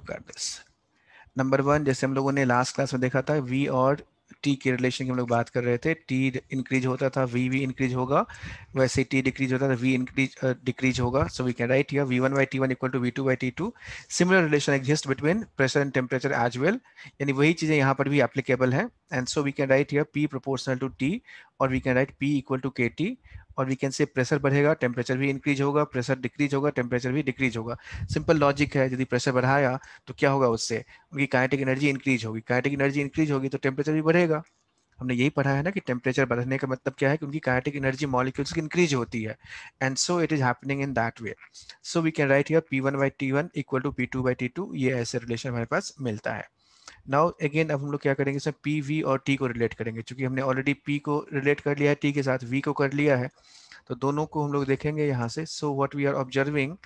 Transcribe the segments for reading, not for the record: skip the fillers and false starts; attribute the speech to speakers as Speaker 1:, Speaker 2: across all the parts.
Speaker 1: Look at this. Number one, जैसे हम लोगों ने लास्ट क्लास में देखा था, वी और टी के रिलेशन की हम लोग बात कर रहे थे। टी इंक्रीज होता था, वी भी इंक्रीज होगा, वैसे टी डिक्रीज होता था, वी इंक्रीज डिक्रीज होगा। So we can write here v1 by t1 equal to v2 by t2। Similar relation exist between pressure and temperature as well, यानी वही चीजें यहाँ पर भी एप्लीकेबल है। And so we can write here p proportional to t, और we can write p equal to kt, और we can say pressure बढ़ेगा टेम्परेचर भी इंक्रीज होगा, प्रेशर डिक्रीज होगा टेम्परेचर भी डिक्रीज होगा। सिंपल लॉजिक है, यदि प्रेशर बढ़ाया तो क्या होगा, उससे उनकी काइनेटिक एनर्जी इंक्रीज होगी, काइनेटिक एनर्जी इंक्रीज होगी तो टेम्परेचर भी बढ़ेगा। हमने यही पढ़ा है ना कि टेम्परेचर बढ़ने का मतलब क्या है, कि उनकी काइनेटिक एनर्जी मॉलिक्यूल्स की इंक्रीज होती है। And so it is happening in that way. So we can write here p1 by t1 equal to p2 by t2। ये ऐसे रिलेशन हमारे पास मिलता है। नाउ अगेन अब हम लोग क्या करेंगे, इसमें p v और t को रिलेट करेंगे। क्योंकि हमने ऑलरेडी p को रिलेट कर लिया है, t के साथ v को कर लिया है, तो दोनों को हम लोग देखेंगे यहाँ से। So what we are observing,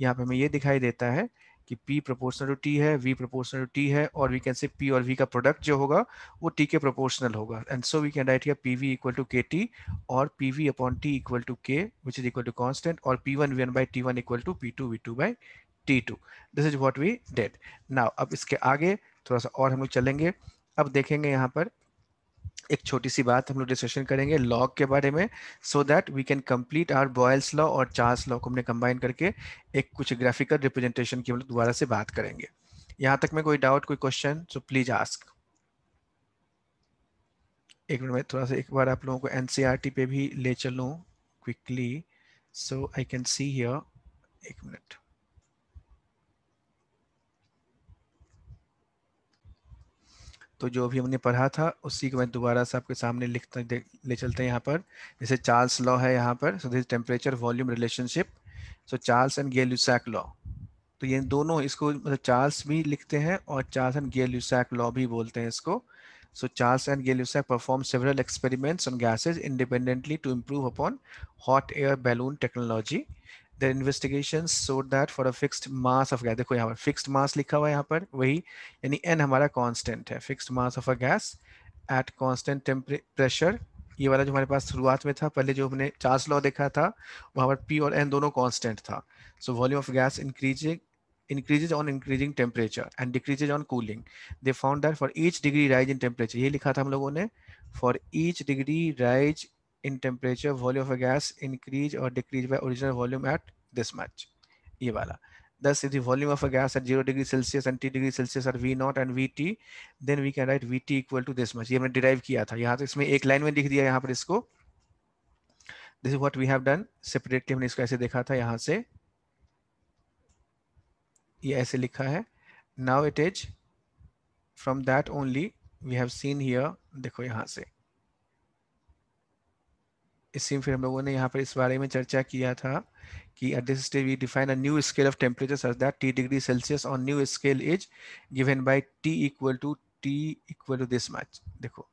Speaker 1: यहाँ पे हमें ये दिखाई देता है कि P प्रोपोर्शनल टू T है, V प्रोपोर्शनल टू T है, और वी कैन से P और V का प्रोडक्ट जो होगा वो T के प्रोपोर्शनल होगा। And so we can write here PV equal to KT, और PV upon T equal to K which is equal to constant, और P1 V1 by T1 equal to P2 V2 by T2। This is what we did. Now अब इसके आगे थोड़ा सा और हम लोग चलेंगे। अब देखेंगे यहाँ पर एक छोटी सी बात हम लोग डिस्कशन करेंगे लॉग के बारे में, so that we can complete our Boyle's law और चार्ल्स लॉ को हमने कंबाइन करके एक कुछ ग्राफिकल रिप्रेजेंटेशन की हम लोग दोबारा से बात करेंगे। यहाँ तक में कोई डाउट, कोई क्वेश्चन, सो प्लीज आस्क। एक मिनट में थोड़ा सा एक बार आप लोगों को एनसीईआरटी पे भी ले चलूँ quickly, so I can see here. एक मिनट। तो जो भी हमने पढ़ा था उसी को मैं दोबारा से आपके सामने लिखता ले चलते हैं यहाँ पर। जैसे चार्ल्स लॉ है यहाँ पर, so this temperature volume relationship, so Charles and Gay Lussac law. तो ये दोनों, इसको मतलब चार्ल्स भी लिखते हैं और चार्ल्स एंड गै-लुसाक लॉ भी बोलते हैं इसको। So Charles and Gay Lussac perform several experiments on gases independently to improve upon hot air balloon technology. their investigations showed that for a fixed mass of gas, देखो यहाँ पर fixed mass लिखा हुआ है यहाँ पर, वही यानी n हमारा कांस्टेंट है, fixed mass of a gas at constant pressure. ये वाला जो हमारे पास शुरुआत में था, पहले जो हमने चार्ल्स लॉ देखा था, वहाँ पर p और n दोनों कांस्टेंट था। So volume of gas increases on increasing temperature and decreases on cooling. They found that for each degree rise in temperature, ये लिखा था हम लोगों ने, for each degree rise in temperature volume of a gas increase or decrease by original volume at this much, ये वाला। Thus, if the volume of a gas at 0 degree Celsius and T degree Celsius are V0 and VT, then we can write VT equal to this much। ये हमने derive किया था, यहाँ तो इसमें एक लाइन में लिख दिया यहाँ पर इसको। This is what we have done separately, हमने इसको ऐसे देखा था यहाँ से, ये ऐसे लिखा है। Now it is from that only we have seen here, देखो यहाँ से इसी में फिर हम लोगों ने यहाँ पर इस बारे में चर्चा किया था कि at this stage we define a new scale of temperature such that T degree Celsius on new scale is given by T equal to this much। देखो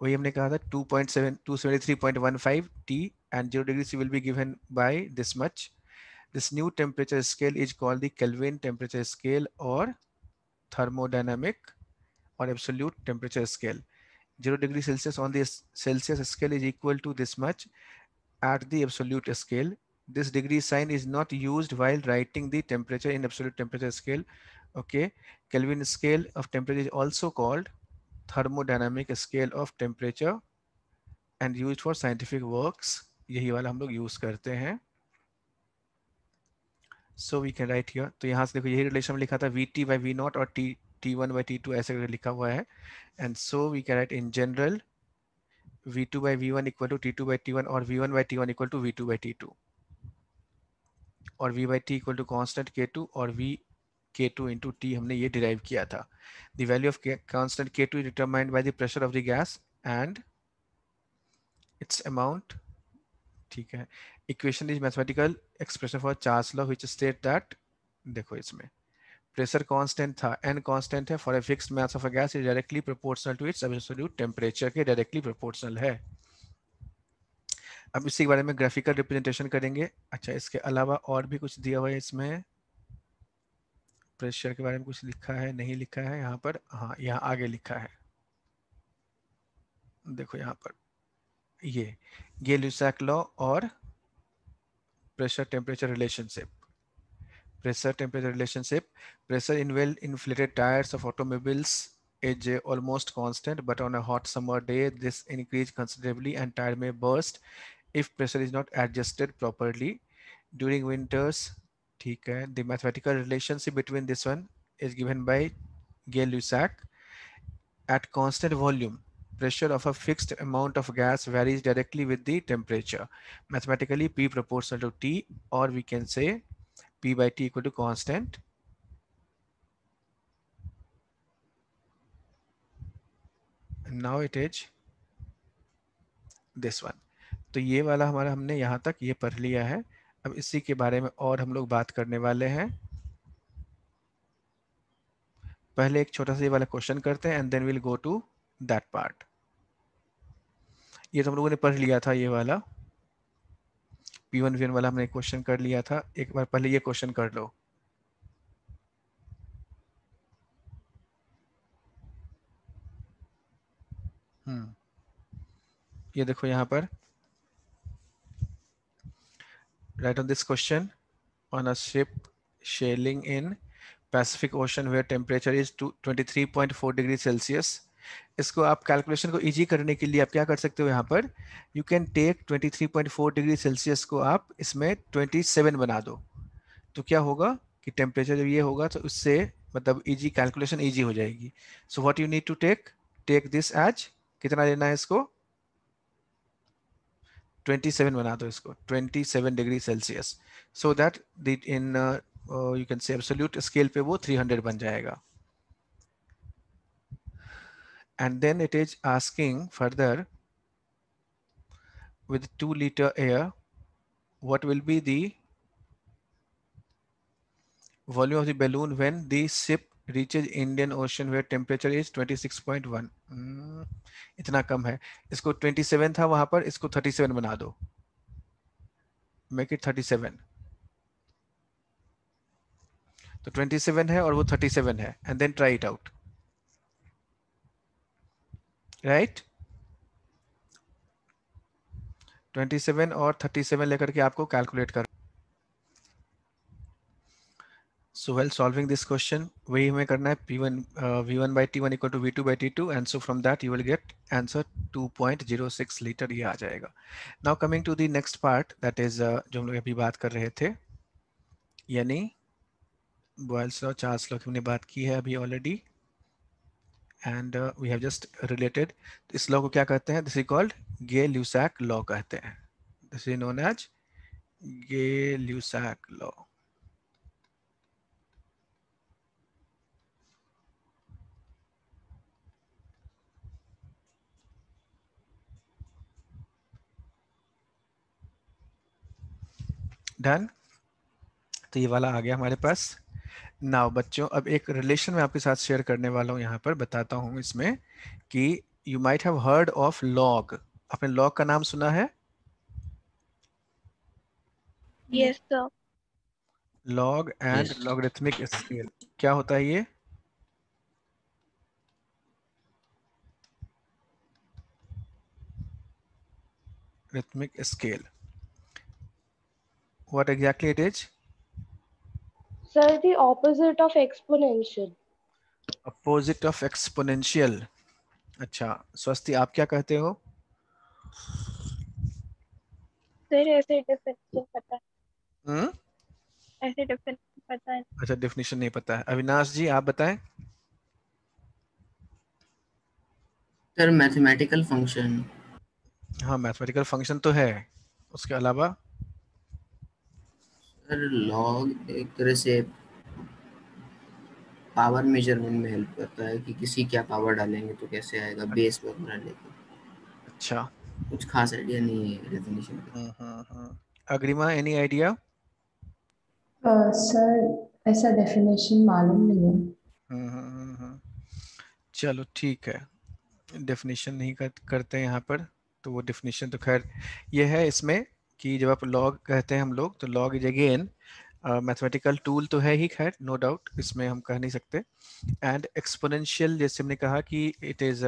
Speaker 1: वही हमने कहा था 273.15 T and 0 degree C will be given by this much। This new temperature scale is called the Kelvin temperature scale or thermodynamic or absolute temperature scale। 0 degree Celsius on the Celsius scale is equal to this much at the absolute scale। This degree sign is not used while writing the temperature in absolute temperature scale। Okay, Kelvin scale of temperature is also called thermodynamic scale of temperature and used for scientific works। यही वाला हम लोग use करते हैं। So we can write here, तो यहाँ से देखो यही रिलेशन में लिखा था VT by V0 और T1 by T2 ऐसे करके लिखा हुआ है। And so we can write in general V2 by V1 equal to T2 by T1 और V1 by T1 equal to V2 by T2 और V by T equal to constant K2 और V K2 into T हमने ये derive किया था। The value of constant K2 is determined by the pressure of the gas and its amount। ठीक है। Equation is mathematical expression for Charles law which state that, देखो इसमें pressure constant था, n constant है, for a fixed mass of a gas is directly proportional to its absolute temperature के directly proportional है। अब इसी के बारे में ग्राफिकल रिप्रेजेंटेशन करेंगे। अच्छा, इसके अलावा और भी कुछ दिया हुआ है इसमें, प्रेशर के बारे में कुछ लिखा है, नहीं लिखा है यहाँ पर, हाँ यहाँ आगे लिखा है, देखो यहाँ पर ये गै-लुसाक लॉ और pressure temperature relationship. pressure temperature relationship. Pressure in well inflated tires of automobiles is almost constant, but on a hot summer day this increase considerably and tire may burst if pressure is not adjusted properly during winters. ठीक है, the mathematical relationship between this one is given by Gay-Lussac. At constant volume, pressure of a fixed amount of gas varies directly with the temperature. Mathematically, P proportional to T, or we can say P by T equal to constant. And now it is this one. तो ये वाला हमारा हमने यहाँ तक ये पढ़ लिया है. अब इसी के बारे में और हम लोग बात करने वाले हैं. पहले एक छोटा सा ये वाला क्वेश्चन करते हैं and then will go to that part. ये तो हम लोगों ने पढ़ लिया था ये वाला P1 V1 वाला हमने क्वेश्चन कर लिया था. एक बार पहले ये क्वेश्चन कर लो. ये देखो यहाँ पर write on this question. On a ship sailing in Pacific Ocean where temperature is 23.4 degrees Celsius. इसको आप कैलकुलेशन को इजी करने के लिए आप क्या कर सकते हो यहाँ पर, you can take 23.4 degree Celsius को आप इसमें 27 बना दो. तो क्या होगा कि टेम्परेचर जब ये होगा तो उससे मतलब इजी कैलकुलेशन इजी हो जाएगी. So what you need to take this as, कितना लेना है इसको, 27 बना दो इसको, 27 degree Celsius, so that in you can say absolute scale पे वो 300 बन जाएगा. And then it is asking further, with 2 liter air, what will be the volume of the balloon when the ship reaches Indian Ocean where temperature is 26.1. इतना कम है. इसको 27 था वहां पर, इसको 37 बना दो, make it 37. तो 27 है और वो 37 है, and then try it out, right? 27 और 37 लेकर के आपको कैलकुलेट कर. So while solving this question, वही हमें करना है P1 V1 by T1 equal to V2 by T2, and so from that you will get answer 2.06 liter ये आ जाएगा. Now coming to the next part, that is जो हम लोग अभी बात कर रहे थे, यानी Boyle's law, चार्ल्स लॉ की हमने बात की है अभी already, and we have just related. इस लॉ को क्या कहते हैं, this is called Gay-Lussac law कहते हैं. This is known as Gay-Lussac law. Done. तो ये वाला आ गया हमारे पास. नाउ बच्चों, अब एक रिलेशन मैं आपके साथ शेयर करने वाला हूँ, यहाँ पर बताता हूँ इसमें कि you might have heard of log. आपने लॉग का नाम सुना है?
Speaker 2: Yes sir.
Speaker 1: Log and logarithmic scale, क्या होता है ये? Rhythmic scale, what exactly it is?
Speaker 2: Sir, the opposite of exponential.
Speaker 1: Opposite of exponential. अच्छा स्वस्ति, आप क्या कहते हो?
Speaker 2: सर ऐसे डेफिनेशन पता है. ऐसे डेफिनेशन पता है.
Speaker 1: अच्छा डेफिनेशन नहीं पता है. अविनाश जी आप बताएं.
Speaker 3: Sir mathematical function.
Speaker 1: हाँ मैथमेटिकल फंक्शन तो है, उसके अलावा
Speaker 3: सर लॉग एक तरह से पावर मेजरमेंट में हेल्प करता है कि किसी क्या पावर डालेंगे तो कैसे आएगा, बेस वगैरह लेके.
Speaker 1: अच्छा,
Speaker 3: कुछ खास आइडिया नहीं है डेफिनेशन का.
Speaker 1: Agrima any idea?
Speaker 4: सर ऐसा डेफिनेशन मालूम नहीं है.
Speaker 1: चलो ठीक है, डेफिनेशन नहीं करते हैं यहाँ पर, तो वो डेफिनेशन तो खैर ये है इसमें कि जब आप लॉग कहते हैं हम लोग, तो log is again mathematical tool तो है ही, खैर नो डाउट, इसमें हम कह नहीं सकते. एंड एक्सपोनेंशियल, जैसे हमने कहा कि इट इज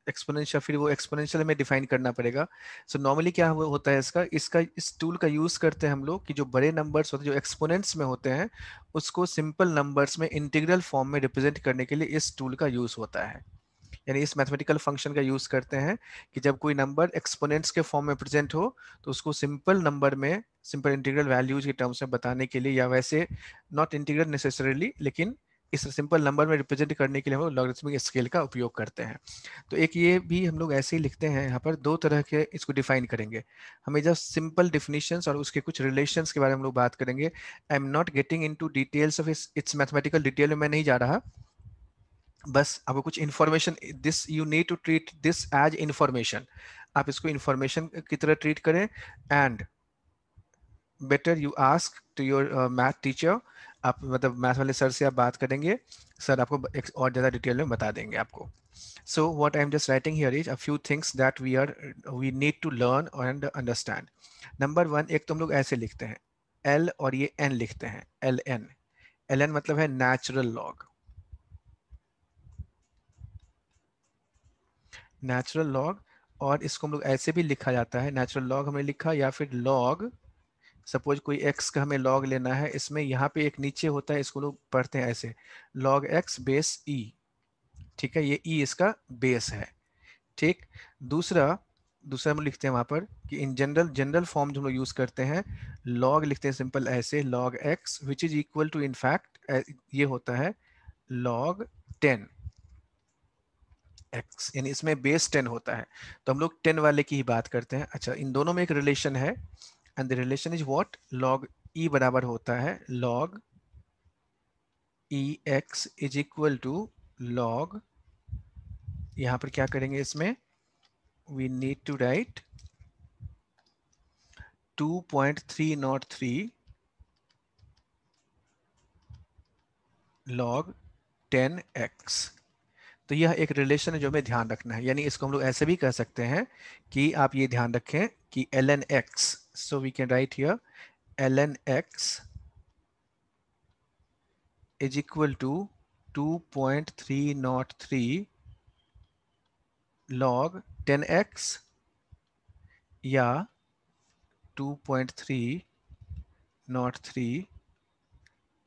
Speaker 1: एक्सपोनेंशियल, फिर वो एक्सपोनेंशियल हमें डिफाइन करना पड़ेगा। सो नॉर्मली क्या होता है इस टूल का यूज करते हैं हम लोग कि जो बड़े नंबर्स होते हैं जो एक्सपोनेंट्स में होते हैं उसको सिंपल नंबर्स में इंटीग्रल फॉर्म में रिप्रेजेंट करने के लिए इस टूल का यूज होता है। यानी इस मैथमेटिकल फंक्शन का यूज करते हैं कि जब कोई नंबर एक्सपोनेंट्स के फॉर्म में प्रेजेंट हो तो उसको सिंपल नंबर में सिंपल इंटीग्रल वैल्यूज के टर्म्स में बताने के लिए, या वैसे नॉट इंटीग्रल नेसेसरीली लेकिन इस सिंपल नंबर में रिप्रेजेंट करने के लिए हम लोग लॉगरिथमिक स्केल का उपयोग करते हैं। तो एक ये भी हम लोग ऐसे ही लिखते हैं, यहाँ पर दो तरह के इसको डिफाइन करेंगे। हमें जस्ट सिंपल डिफिनीशंस और उसके कुछ रिलेशंस के बारे में हम लोग बात करेंगे। I am not getting into details of its mathematical detail में मैं नहीं जा रहा, बस आपको कुछ information, this you need to treat this as information. आप इसको इंफॉर्मेशन की तरह ट्रीट करें and better you ask to your math teacher. आप मतलब मैथ वाले सर से आप बात करेंगे, सर आपको और ज़्यादा डिटेल में बता देंगे आपको। So what I am just writing here is a few things that we need to learn and understand. Number one, एक तो हम लोग ऐसे लिखते हैं एल और ये एन लिखते हैं, एल एन। एल एन मतलब है नेचुरल लॉग। नेचुरल लॉग, और इसको हम लोग ऐसे भी लिखा जाता है, नेचुरल लॉग हमने लिखा, या फिर लॉग, सपोज कोई x का हमें लॉग लेना है, इसमें यहाँ पे एक नीचे होता है, इसको लोग पढ़ते हैं ऐसे लॉग x बेस e। ठीक है, ये e इसका बेस है। ठीक, दूसरा दूसरा हम लिखते हैं वहां पर कि इन जनरल फॉर्म जो हम लोग यूज करते हैं, लॉग लिखते हैं सिंपल ऐसे log x which is equal to in fact ये होता है लॉग 10 x, यानी इसमें बेस 10 होता है, तो हम लोग 10 वाले की ही बात करते हैं। अच्छा, इन दोनों में एक रिलेशन है and the relation is what, log e बराबर होता है log e x is equal to log, यहां पर क्या करेंगे इसमें, we need to write 2.303 log 10x। तो यह एक रिलेशन है जो हमें ध्यान रखना है, यानी इसको हम लोग ऐसे भी कह सकते हैं कि आप ये ध्यान रखें कि ln x, so we can write here ln x is equal to 2.303 log 10x या 2.303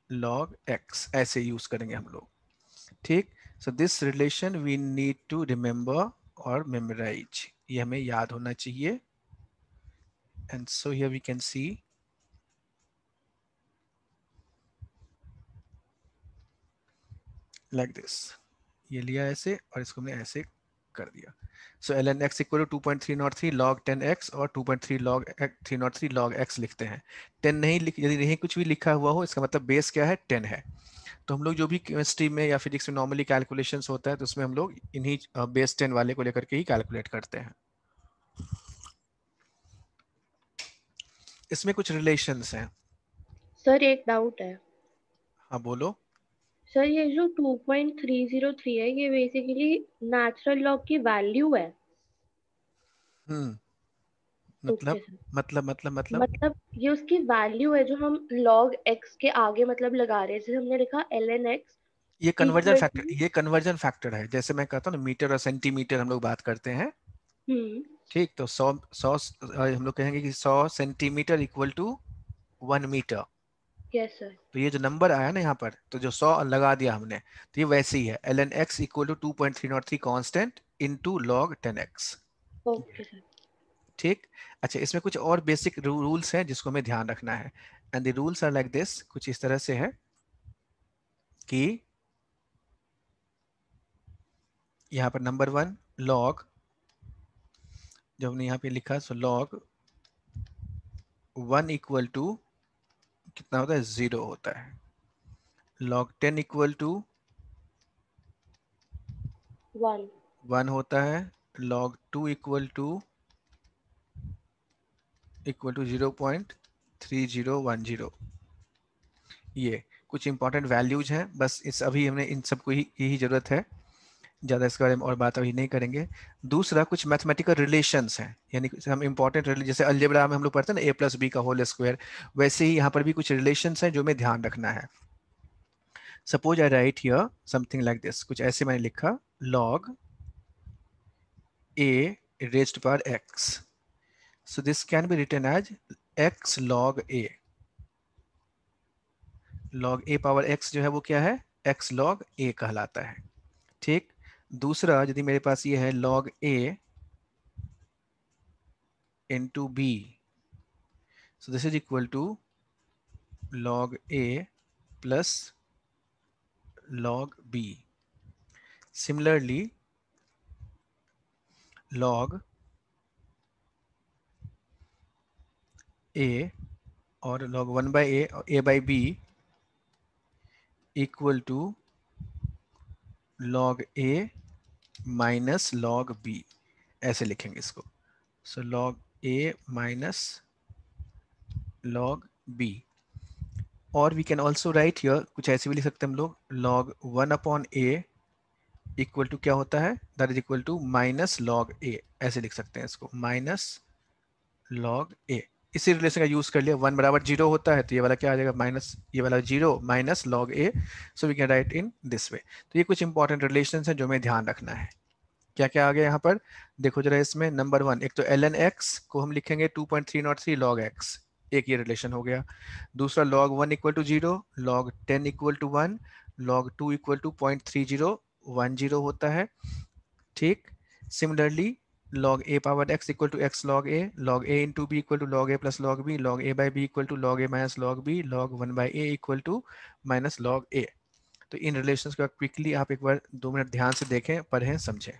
Speaker 1: log x, ऐसे यूज करेंगे हम लोग। ठीक, so this relation we need to remember और मेमोराइज, ये हमें याद होना चाहिए। And so here we can see like this, ये लिया ऐसे और इसको हमने ऐसे कर दिया। So ln x equal to 2.303 log 10x और 2.3 log 303 log x लिखते हैं। 10 नहीं यदि नहीं कुछ भी लिखा हुआ हो, इसका मतलब बेस क्या है, 10 है। तो हम लोग जो भी केमिस्ट्री में या फिजिक्स में नॉर्मली कैलकुलेशंस होता है तो उसमें हम लोग इन्हीं बेस 10 वाले को लेकर के ही कैलकुलेट करते हैं। इसमें कुछ रिलेशंस हैं।
Speaker 5: सर एक डाउट है।
Speaker 1: हाँ बोलो।
Speaker 5: सर ये जो 2.303 है ये बेसिकली नेचुरल लॉग की वैल्यू है।
Speaker 1: मतलब
Speaker 5: ओके सर।
Speaker 1: मतलब
Speaker 5: ये उसकी वैल्यू है जो हम log x के आगे मतलब लगा रहे हैं, जैसे हमने लिखा ln x
Speaker 1: ये
Speaker 5: इक्वल टू।
Speaker 1: कन्वर्जन फैक्टर है, जैसे मैं कहता हूँ ना मीटर और सेंटीमीटर हम लोग बात करते हैं। ठीक, तो 100 हम लोग कहेंगे कि 100 centimetre equal to 1 metre.
Speaker 5: Yes sir.
Speaker 1: तो ये जो नंबर आया ना यहाँ पर, तो जो 100 लगा दिया हमने, तो ये वैसे ही है ln x equal to 2.303 constant into log 10x।
Speaker 5: Okay sir.
Speaker 1: ठीक, अच्छा, इसमें कुछ और बेसिक रूल्स हैं जिसको हमें ध्यान रखना है and the rules are like this, कुछ इस तरह से है कि यहाँ पर नंबर 1 log, जब हमने यहाँ पे लिखा सो log 1 इक्वल टू कितना होता है, 0 होता है। log 10 इक्वल टू 1 होता है। log 2 equal to 0.3010। ये कुछ इंपॉर्टेंट वैल्यूज हैं, बस इस अभी हमने इन सबको ही जरूरत है, ज़्यादा इसके बारे में और बात अभी नहीं करेंगे। दूसरा, कुछ मैथमेटिकल रिलेशंस हैं, यानी हम इंपॉर्टेंट जैसे अलजेब्रा में हम लोग पढ़ते हैं ना a+b का होल स्क्वायर, वैसे ही यहाँ पर भी कुछ रिलेशंस हैं जो हमें ध्यान रखना है। Suppose I right here something like this, कुछ ऐसे मैंने लिखा log a raised to power x. So this can be written as x log a. log a power x जो है वो क्या है, x log a कहलाता है। ठीक, दूसरा यदि मेरे पास ये है log a into b, so this is equal to log a plus log b. Similarly, log a और log 1 by a by b equal to log a minus log b, ऐसे लिखेंगे इसको। So log a minus log b, और we can also write here, कुछ ऐसे भी लिख सकते हैं हम लोग, log 1 upon a equal to क्या होता है, that is equal to minus log a, ऐसे लिख सकते हैं इसको, माइनस लॉग ए। इसी रिलेशन का यूज कर लिया, 1 बराबर 0 होता है तो ये वाला क्या आ जाएगा, माइनस, ये वाला 0 minus log A, so we can write in this way. तो ये कुछ इंपॉर्टेंट रिलेशन है जो हमें ध्यान रखना है। क्या क्या आ गया यहाँ पर, देखो जरा इसमें। नंबर 1, एक तो ln x को हम लिखेंगे 2.303 log x, एक ये रिलेशन हो गया। दूसरा log 1 equal to 0, log 10 equal to 1, log 2 equal to 0.3010 होता है। ठीक, similarly log a power x equal to x log a into b equal to log a plus log b, log a by b equal to log a minus log b, log 1 by a equal to minus log a। तो इन relations को quickly आप एक बार 2 minute ध्यान से देखें, पढ़ें, समझें।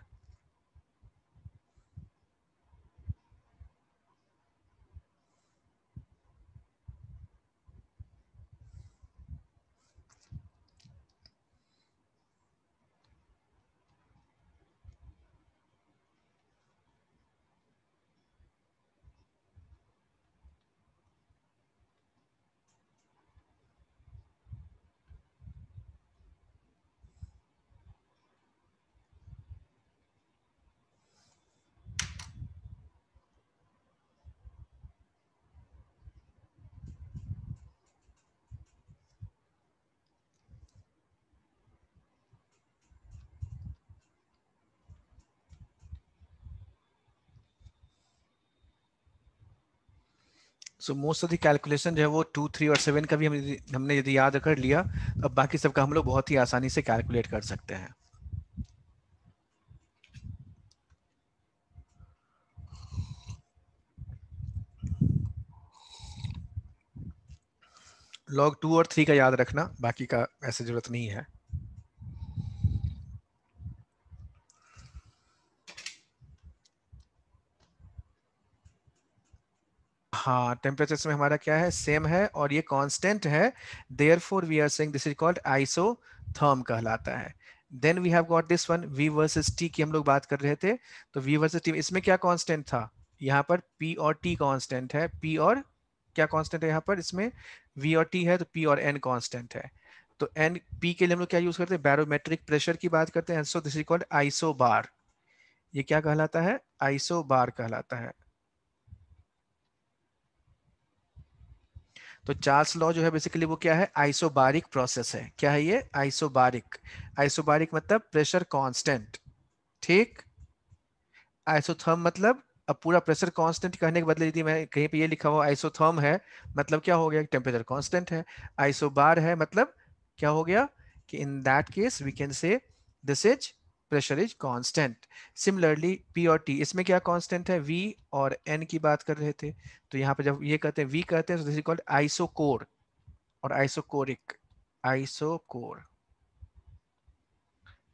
Speaker 1: So most of the calculation जो है वो 2, 3 और 7 का भी हमने यदि याद कर लिया, अब बाकी सबका हम लोग बहुत ही आसानी से कैलकुलेट कर सकते हैं। log 2 और 3 का याद रखना, बाकी का ऐसे जरूरत नहीं है। हाँ, टेम्परेचर में हमारा क्या है, सेम है और ये कांस्टेंट है, therefore we are saying this is called isotherm कहलाता है। Then we have got this one, V versus T की हम लोग बात कर रहे थे, तो V वर्सेस T इसमें क्या कांस्टेंट था, यहाँ पर P और T कांस्टेंट है, P और क्या कांस्टेंट है यहाँ पर, इसमें V और T है तो P और N कांस्टेंट है। तो N, P के लिए हम लोग क्या यूज करते हैं, बैरोमेट्रिक प्रेशर की बात करते हैं, so this is called isobar. ये क्या कहलाता है, आइसोबार कहलाता है। तो चार्ल्स लॉ जो है बेसिकली वो क्या है, आइसोबारिक प्रोसेस है। क्या है ये, आइसोबारिक। आइसोबारिक मतलब प्रेशर कांस्टेंट। ठीक, आइसोथर्म मतलब, अब पूरा प्रेशर कांस्टेंट कहने के बदले यदि मैं कहीं पे ये लिखा हुआ आइसोथर्म है, मतलब क्या हो गया, टेम्परेचर कांस्टेंट है। आइसोबार है मतलब क्या हो गया, कि in that case we can say this is pressure is constant. Similarly P और T, इसमें क्या कांस्टेंट है, V और N की बात कर रहे थे, तो यहाँ पे जब ये कहते हैं V कहते हैं, तो दिस इज कॉल्ड आइसोकोर और आइसोकोरिक। आइसोकोर,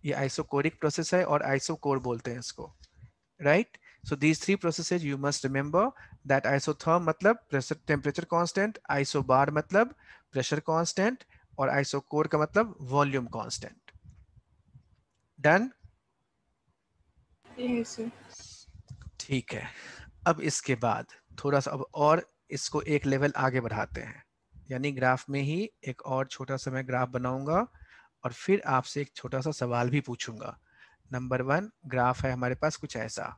Speaker 1: ये आइसोकोरिक प्रोसेस है और आइसोकोर बोलते हैं इसको, right. So these three processes you must remember that isotherm मतलब pressure temperature constant, isobar मतलब pressure constant और isocore का मतलब volume constant. Done?
Speaker 2: Yes, sir.
Speaker 1: ठीक है, अब इसके बाद थोड़ा सा अब और इसको एक लेवल आगे बढ़ाते हैं, यानी ग्राफ में ही एक और छोटा सा मैं ग्राफ बनाऊंगा और फिर आपसे एक छोटा सा सवाल भी पूछूंगा। नंबर 1 ग्राफ है हमारे पास कुछ ऐसा,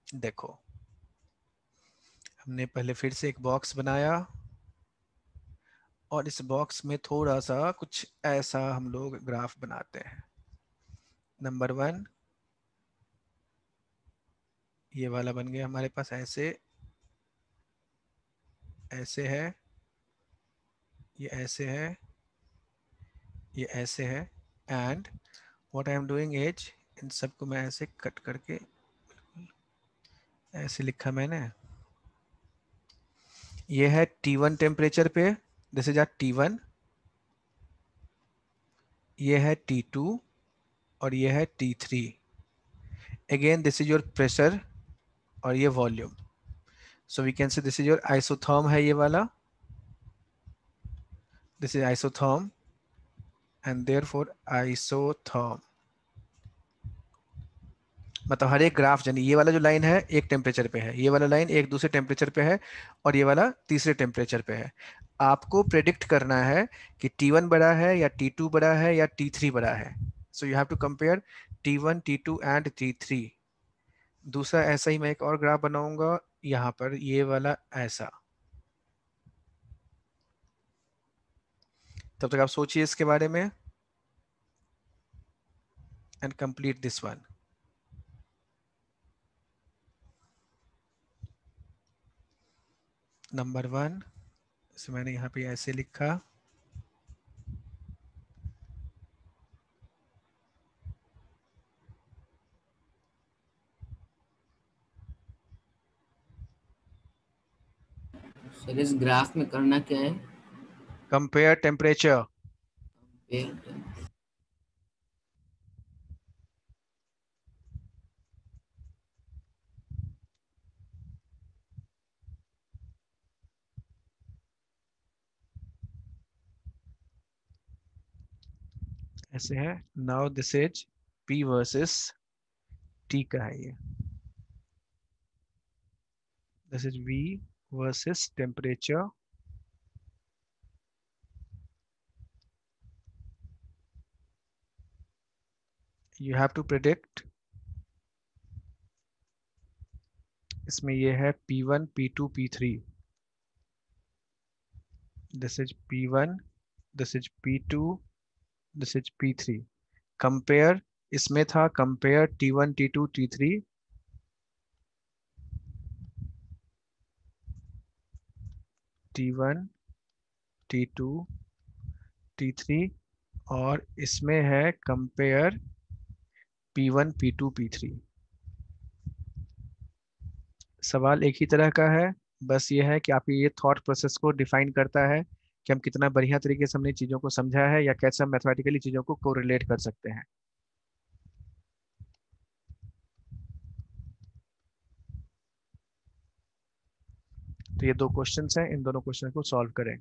Speaker 1: देखो हमने पहले फिर से एक बॉक्स बनाया और इस बॉक्स में थोड़ा सा कुछ ऐसा हम लोग ग्राफ बनाते हैं। नंबर 1 ये वाला बन गया हमारे पास ऐसे, ऐसे है, ये ऐसे है, ये ऐसे है। And what I am doing is in सबको मैं ऐसे कट करके ऐसे लिखा मैंने। ये है T1 टेम्परेचर पे, दिस इज आर T1, ये है T2 और ये है T3। Again this is your pressure और ये volume. So we can say this is your isotherm है ये वाला, this is isotherm and therefore isotherm. मतलब हर एक ग्राफ, यानी ये वाला जो लाइन है एक टेम्परेचर पे है, ये वाला लाइन एक दूसरे टेम्परेचर पे है, और ये वाला तीसरे टेम्परेचर पे है। आपको प्रेडिक्ट करना है कि T1 बड़ा है या T2 बड़ा है या T3 बड़ा है। So you have to compare T1, T2 and T3। दूसरा ऐसा ही मैं एक और ग्राफ बनाऊंगा यहाँ पर, ये वाला ऐसा। तब तक आप सोचिए इसके बारे में and complete this one. Number 1, इसे मैंने यहाँ पे ऐसे लिखा,
Speaker 3: सर इस ग्राफ में करना क्या है?
Speaker 1: Compare temperature. ऐसे है। Now this is P versus T का है ये, this is V versus temperature. You have to predict, इसमें ये है P1, P2, P3, this is P1, this is P2, this is P3। Compare, इसमें था compare T1, T2, T3, T1, T2, T3, और इसमें है कंपेयर P1, P2, P3। सवाल एक ही तरह का है, बस ये है कि आपकी ये थॉट प्रोसेस को डिफाइन करता है कि हम कितना बढ़िया तरीके से हमने चीज़ों को समझा है या कैसे हम मैथमेटिकली चीज़ों को कोरिलेट कर सकते हैं। तो ये 2 क्वेश्चंस हैं, इन दोनों क्वेश्चन को सॉल्व करें।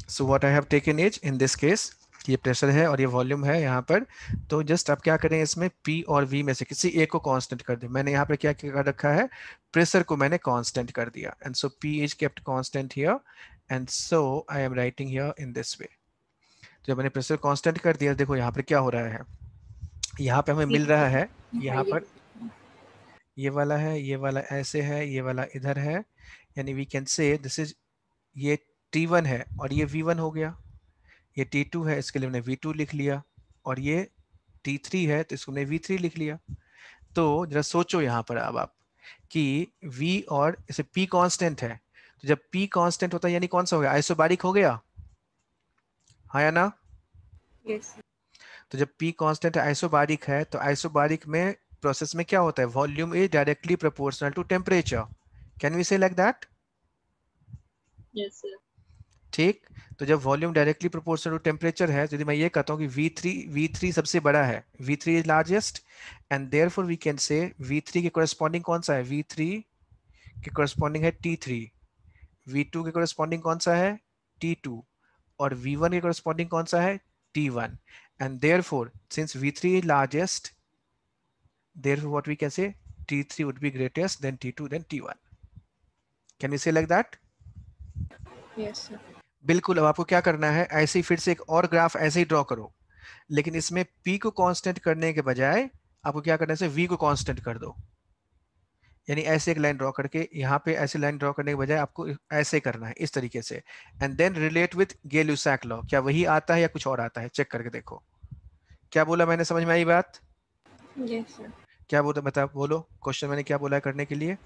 Speaker 1: सो what I have taken is in this case, ये प्रेशर है और ये वॉल्यूम है यहाँ पर। तो जस्ट आप क्या करें, इसमें P और V में से किसी एक को कांस्टेंट कर दें। मैंने यहाँ पर क्या कर रखा है, प्रेशर को मैंने कांस्टेंट कर दिया, and so P is kept constant here, and so I am writing here in this वे। जब मैंने प्रेशर कांस्टेंट कर दिया, देखो यहाँ पर क्या हो रहा है, यहाँ पे हमें मिल रहा है, यहाँ पर ये वाला है, ये वाला ऐसे है, ये वाला इधर है, यानी we can say this is, ये T1 है और ये V1 हो गया, ये T2 है, इसके लिए हमने V2 लिख लिया, और ये T3 है तो इसको हमने V3 लिख लिया। तो जरा सोचो यहाँ पर अब आप कि V और इसे P कांस्टेंट है, तो जब P कांस्टेंट होता है यानी कौन सा हो गया, आइसोबारिक हो गया, हाँ या ना?
Speaker 2: यस।
Speaker 1: तो जब P कांस्टेंट आइसोबारिक है, तो आइसोबारिक में प्रोसेस में क्या होता है, volume is directly proportional to temperature. Can we say like that?
Speaker 2: Yes sir.
Speaker 1: ठीक, तो जब volume directly proportional to temperature है, तो यदि मैं ये कहता हूँ कि V3 सबसे बड़ा है, V3 is largest, and therefore we can say V3 के कोरेस्पॉन्डिंग कौन सा है, V3 के कोरेस्पॉन्डिंग है T3, V2 के कोरेस्पॉन्डिंग कौन सा है, T2, और V1 के कोरेस्पॉन्डिंग कौन सा है, T1, and therefore since V3 is largest, therefore what we can say, T3 would be greatest, then T2, then T1. Can we say like that?
Speaker 2: Yes sir.
Speaker 1: बिल्कुल। अब आपको क्या करना है, ऐसे ही फिर से एक और ग्राफ ऐसे ही ड्रॉ करो, लेकिन इसमें P को कांस्टेंट करने के बजाय आपको क्या करना है, V को कांस्टेंट कर दो, यानी ऐसे एक लाइन ड्रॉ करके, यहाँ पे ऐसे लाइन ड्रॉ करने के बजाय आपको ऐसे करना है, इस तरीके से, and then relate with Gay-Lussac law. क्या वही आता है या कुछ और आता है, चेक करके देखो। क्या बोला मैंने, समझ में आई बात?
Speaker 2: Yes sir.
Speaker 1: क्या बता बोलो क्वेश्चन मैंने क्या बोला है करने के लिए,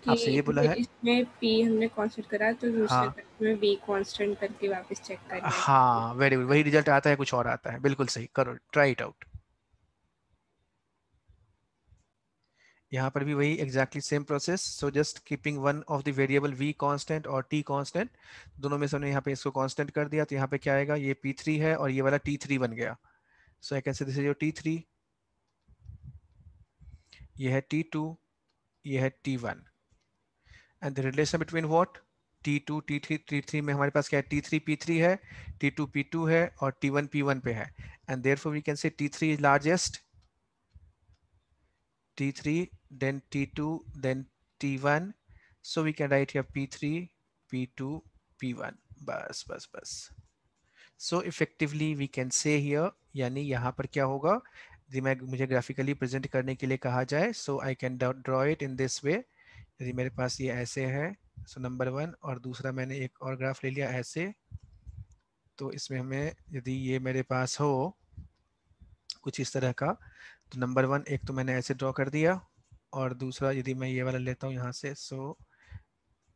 Speaker 1: आपसे ये बोला है।
Speaker 6: इसमें पी हमने कांस्टेंट करा तो दूसरे
Speaker 1: हाँ
Speaker 6: पेपर में बी कांस्टेंट करके वापस चेक करना है।
Speaker 1: हाँ वेरी गुड, वही रिजल्ट आता है, कुछ और आता है, बिल्कुल सही, करो ट्राई इट आउट। यहाँ पर भी वही exactly same process, so just keeping one of the variable v constant और t कांस्टेंट, दोनों में से हमने यहाँ पे इसको कांस्टेंट कर दिया, तो यहाँ पे क्या आएगा, ये p3 है और ये वाला t3 बन गया। So I can say this is your t3, ये है t2, ये है t1, and the relation between what, t2 t3, t3 में हमारे पास क्या है, t3 p3 है, t2 p2 है और t1 p1 पे है, and therefore we can say t3 is largest, t3 then t2 then t1, so we can write here p3 p2 p1, बस बस बस। so effectively we can say here, यानी यहाँ पर क्या होगा, यदि मैं मुझे ग्राफिकली प्रेजेंट करने के लिए कहा जाए, so I can draw it in this way। यदि मेरे पास ये ऐसे है, so नंबर 1, और दूसरा मैंने एक और ग्राफ ले लिया ऐसे, तो इसमें हमें यदि ये मेरे पास हो कुछ इस तरह का, तो नंबर 1 एक तो मैंने ऐसे ड्रॉ कर दिया, और दूसरा यदि मैं ये वाला लेता हूँ यहाँ से, सो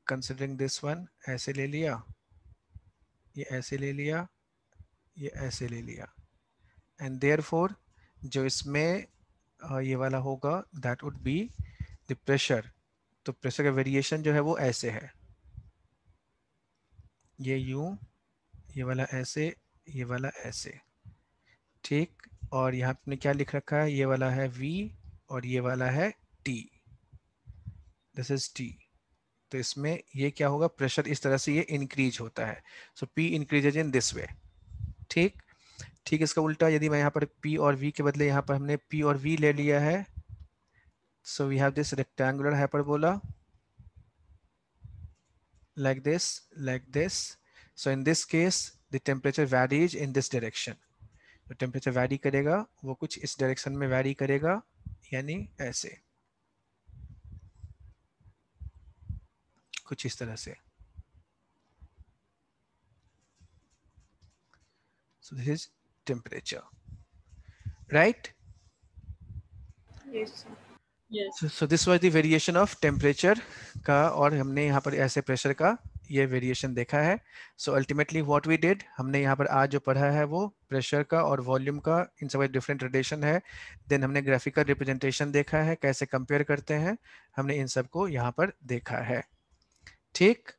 Speaker 1: कंसिडरिंग दिस वन ऐसे ले लिया, ये ऐसे ले लिया, ये ऐसे ले लिया, एंड देयरफॉर जो इसमें ये वाला होगा that would be the pressure. तो प्रेशर का वेरिएशन जो है वो ऐसे है, ये यूं, ये वाला ऐसे, ये वाला ऐसे, ठीक। और यहाँ पे क्या लिख रखा है, ये वाला है v और ये वाला है t, दिस इज t। तो इसमें ये क्या होगा, प्रेशर इस तरह से ये इंक्रीज होता है, सो P इंक्रीजेज इन दिस वे, ठीक। ठीक, इसका उल्टा यदि मैं यहाँ पर P और V के बदले यहाँ पर हमने P और V ले लिया है, so we have this rectangular hyperbola like this, so in this case the temperature varies in this direction, तो टेम्परेचर वैरी करेगा वो कुछ इस डायरेक्शन में वैरी करेगा, यानी ऐसे कुछ इस तरह से। So this is temperature, right?
Speaker 6: Yes, sir.
Speaker 2: Yes.
Speaker 1: So this was the variation of temperature का, और हमने यहाँ पर ऐसे प्रेशर का ये वेरिएशन देखा है। So ultimately what we did, हमने यहाँ पर आज जो पढ़ा है वो प्रेशर का और वॉल्यूम का, इन सब डिफरेंट रिलेशन है। देन हमने ग्राफिकल रिप्रेजेंटेशन देखा है, कैसे कंपेयर करते हैं, हमने इन सब को यहाँ पर देखा है, ठीक।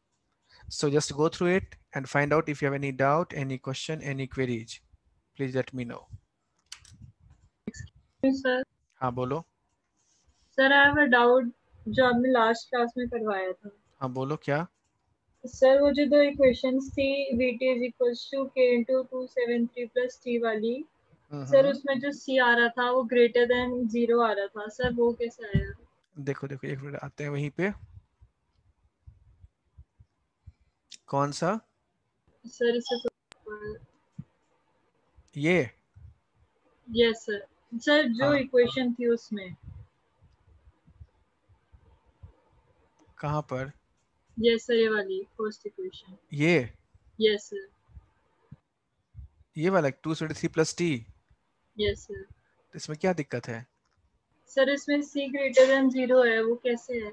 Speaker 1: So just go through it and find out if you have any doubt, any question, any queries, please let me know.
Speaker 2: Sir
Speaker 1: हाँ बोलो।
Speaker 2: Sir I have a doubt, जो आपने लास्ट क्लास में करवाया था।
Speaker 1: हाँ बोलो क्या।
Speaker 2: सर वो जो दो इक्वेशंस थी Vt is equals to K into 273 plus T वाली, सर उसमें जो C आ रहा था वो ग्रेटर देन 0 आ रहा था, सर वो कैसे आया? देखो
Speaker 1: देखो एक मिनट आते हैं वहीं पे, कौन सा,
Speaker 2: सर इसे
Speaker 1: ये
Speaker 2: यस सर, सर जो इक्वेशन थी उसमें,
Speaker 1: कहाँ पर,
Speaker 2: यस सर ये वाली फर्स्ट इक्वेशन,
Speaker 1: ये
Speaker 2: यस सर,
Speaker 1: ये वाला 273 प्लस टी,
Speaker 2: यस सर,
Speaker 1: इसमें क्या दिक्कत है।
Speaker 2: सर इसमें C ग्रेटर देन 0 है, वो कैसे है?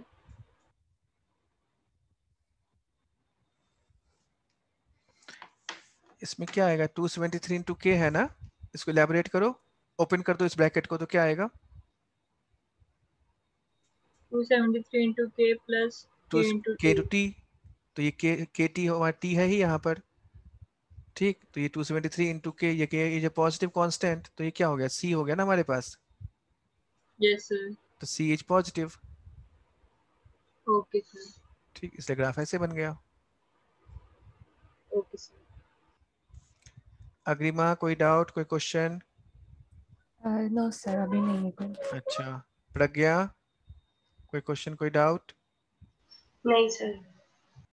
Speaker 1: इसमें क्या आएगा, 273 इंटू के है ना, इसको इलेबोरेट करो, ओपन कर दो इस ब्रैकेट को, तो क्या आएगा,
Speaker 2: 273 into K plus K into
Speaker 1: के
Speaker 2: T,
Speaker 1: टू टी, तो ये के टी हमारा टी है ही यहाँ पर, ठीक। तो ये 273 इंटू के, ये जो पॉजिटिव कांस्टेंट, तो ये क्या हो गया, सी हो गया ना हमारे पास,
Speaker 2: यस सर,
Speaker 1: तो सी इज पॉजिटिव,
Speaker 2: ओके सर,
Speaker 1: ठीक, इसलिए ग्राफ ऐसे बन गया।
Speaker 2: Okay sir.
Speaker 1: अग्रिमा कोई डाउट, कोई क्वेश्चन।
Speaker 4: नो सर, अभी नहीं है कोई।
Speaker 1: अच्छा, प्रज्ञा कोई क्वेश्चन, कोई डाउट।
Speaker 6: नहीं सर।